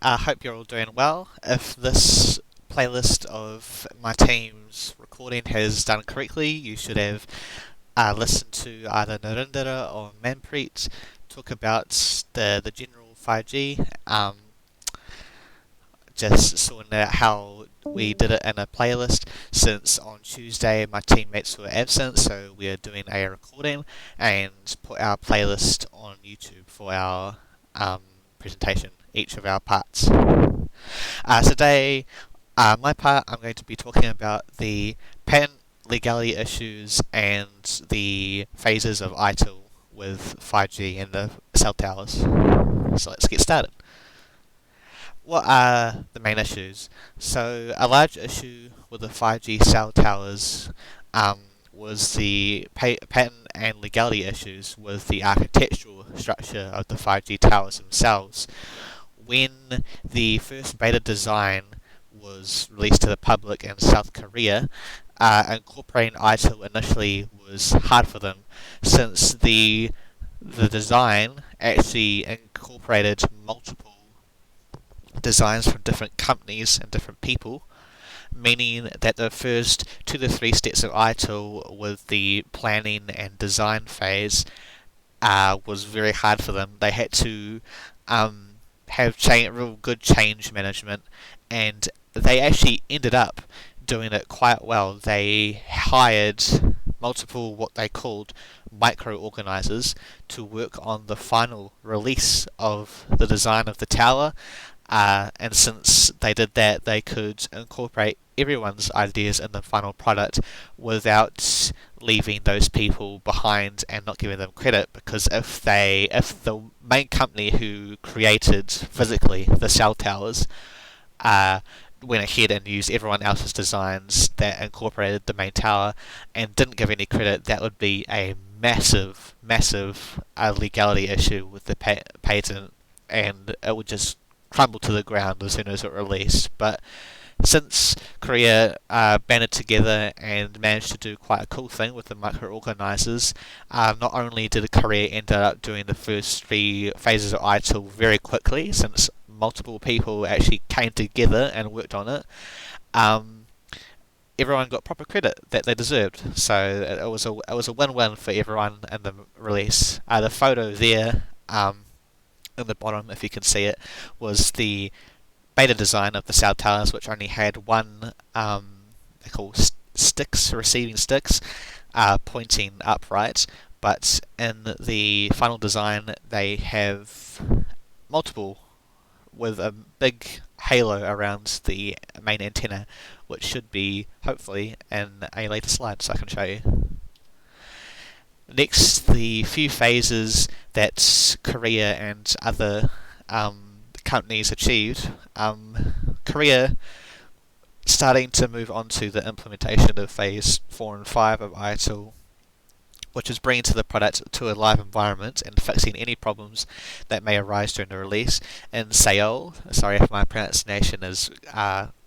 I hope you're all doing well. If this playlist of my team's recording has done correctly, you should have listened to either Narendra or Manpreet talk about the general 5G, just sorting out how we did it in a playlist, since on Tuesday my teammates were absent, so we're doing a recording and put our playlist on YouTube for our presentation, each of our parts. Today, my part, I'm going to be talking about the patent legality issues and the phases of ITIL with 5G and the cell towers. So let's get started. What are the main issues? So a large issue with the 5G cell towers was the patent and legality issues with the architectural structure of the 5G towers themselves. When the first beta design was released to the public in South Korea, incorporating ITIL initially was hard for them, since the design actually incorporated multiple designs from different companies and different people, meaning that the first 2 to 3 steps of ITIL with the planning and design phase was very hard for them. They had to have real good change management, and they actually ended up doing it quite well. They hired multiple what they called micro-organisers to work on the final release of the design of the tower, and since they did that, they could incorporate everyone's ideas in the final product without leaving those people behind and not giving them credit. Because if the main company who created physically the cell towers went ahead and used everyone else's designs that incorporated the main tower and didn't give any credit, that would be a massive legality issue with the patent, and it would just crumble to the ground as soon as it released. But since Korea banded together and managed to do quite a cool thing with the micro-organisers, not only did Korea end up doing the first 3 phases of ITIL very quickly, since multiple people actually came together and worked on it, everyone got proper credit that they deserved. So it was a win-win for everyone in the release. The photo there, in the bottom, if you can see it, was the beta design of the cell towers, which only had one they call receiving sticks, pointing upright. But in the final design, they have multiple with a big halo around the main antenna, which should be hopefully in a later slide, so I can show you. Next, the few phases that Korea and other companies achieved. Korea starting to move on to the implementation of phase 4 and 5 of ITIL, which is bringing the product to a live environment and fixing any problems that may arise during the release. In Seoul, sorry if my pronunciation is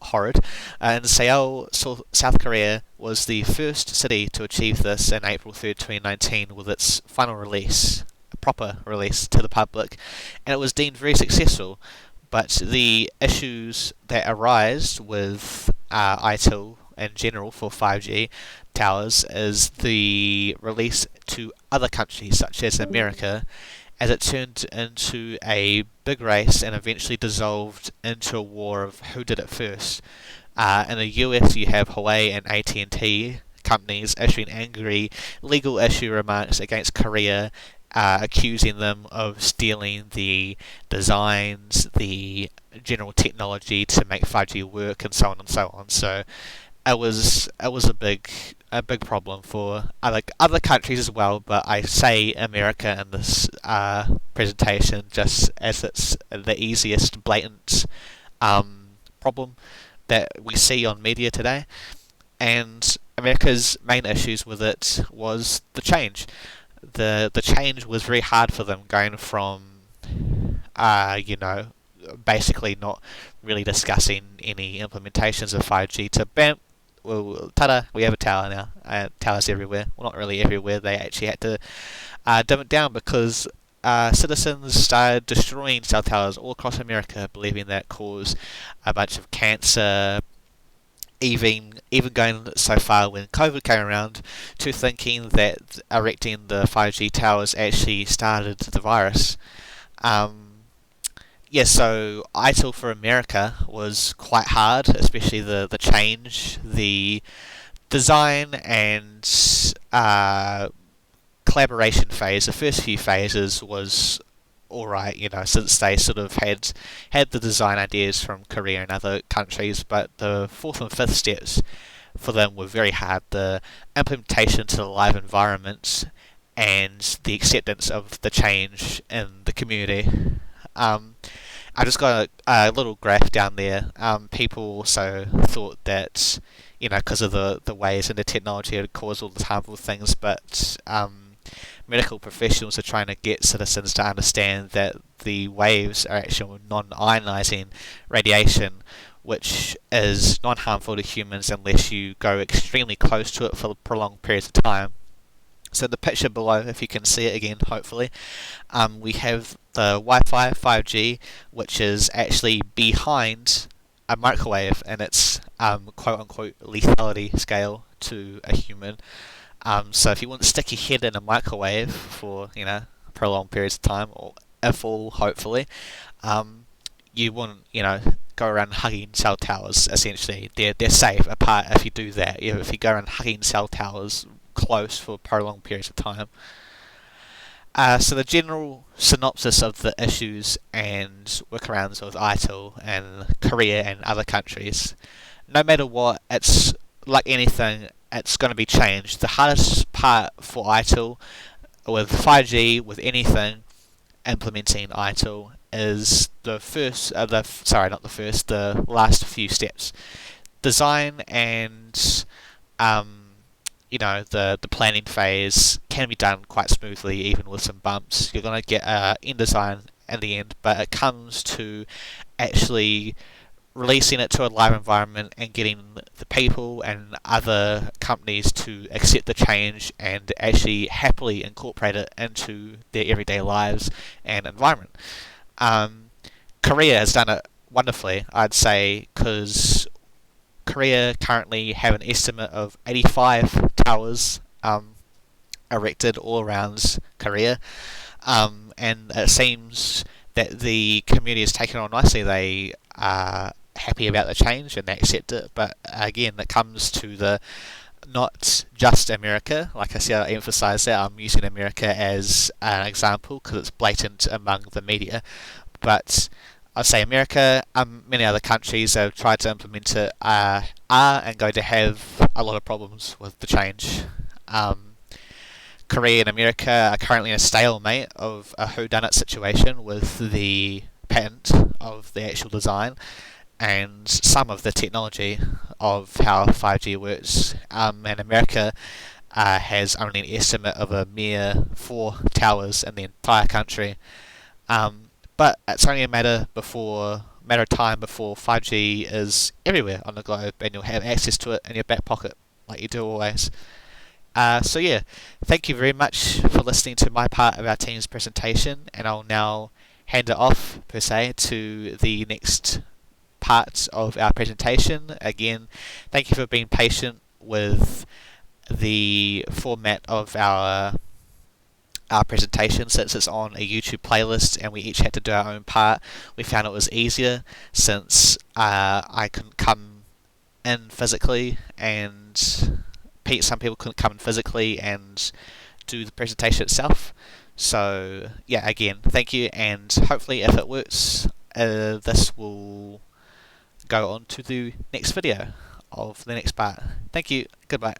horrid, in Seoul, South Korea was the first city to achieve this in April 3rd, 2019, with its final release, a proper release to the public, and it was deemed very successful. But the issues that arise with ITIL in general for 5G towers is the release to other countries such as America, as it turned into a big race and eventually dissolved into a war of who did it first. In the US, you have Huawei and AT&T companies issuing angry legal issue remarks against Korea, accusing them of stealing the designs, the general technology to make 5G work, and so on and so on. So it was a big problem for other countries as well, but I say America in this presentation just as it's the easiest blatant problem that we see on media today. And America's main issues with it was the change. The change was very hard for them, going from basically not really discussing any implementations of 5G to bam, well, ta-da, we have a tower now. Towers everywhere. Well, not really everywhere. They actually had to dim it down because citizens started destroying cell towers all across America, believing that caused a bunch of cancer, even going so far when COVID came around to thinking that erecting the 5G towers actually started the virus. Um, yeah, so ITIL for America was quite hard, especially the change, the design and collaboration phase. The first few phases was alright, since they sort of had the design ideas from Korea and other countries, but the fourth and fifth steps for them were very hard. The implementation to the live environments and the acceptance of the change in the community. Um, I just got a little graph down there. People also thought that, because of the ways and the technology, it would cause all the harmful things, but medical professionals are trying to get citizens to understand that the waves are actually non-ionizing radiation, which is non-harmful to humans unless you go extremely close to it for prolonged periods of time. So the picture below, if you can see it again, hopefully, we have the Wi-Fi 5G, which is actually behind a microwave, and its quote-unquote lethality scale to a human. So if you want to stick your head in a microwave for prolonged periods of time, or if all, hopefully, you wouldn't go around hugging cell towers. Essentially, they're safe apart if you do that. If you go around hugging cell towers close for prolonged periods of time. So the general synopsis of the issues and workarounds with ITIL and Korea and other countries. No matter what, it's like anything, it's going to be changed. The hardest part for ITIL with 5G, with anything implementing ITIL, is the last few steps. Design and the planning phase can be done quite smoothly, even with some bumps. You're going to get InDesign in the end, but it comes to actually releasing it to a live environment and getting the people and other companies to accept the change and actually happily incorporate it into their everyday lives and environment. Korea has done it wonderfully, I'd say, because Korea currently have an estimate of 85 towers erected all around Korea, and it seems that the community has taken on nicely. They are happy about the change and they accept it, but again, it comes to the not just America. Like I said, I emphasize that I'm using America as an example because it's blatant among the media, but I'd say America, many other countries that have tried to implement it are and going to have a lot of problems with the change. Korea and America are currently in a stalemate of a whodunit situation with the patent of the actual design and some of the technology of how 5G works. And America has only an estimate of a mere 4 towers in the entire country. But it's only a matter of time before 5G is everywhere on the globe, and you'll have access to it in your back pocket, like you do always. So yeah, thank you very much for listening to my part of our team's presentation, and I'll now hand it off, per se, to the next part of our presentation. Again, thank you for being patient with the format of our presentation. Since it's on a YouTube playlist and we each had to do our own part, we found it was easier since I couldn't come in physically, and some people couldn't come in physically and do the presentation itself. So yeah, again, thank you, and hopefully if it works, this will go on to the next video of the next part. Thank you, goodbye.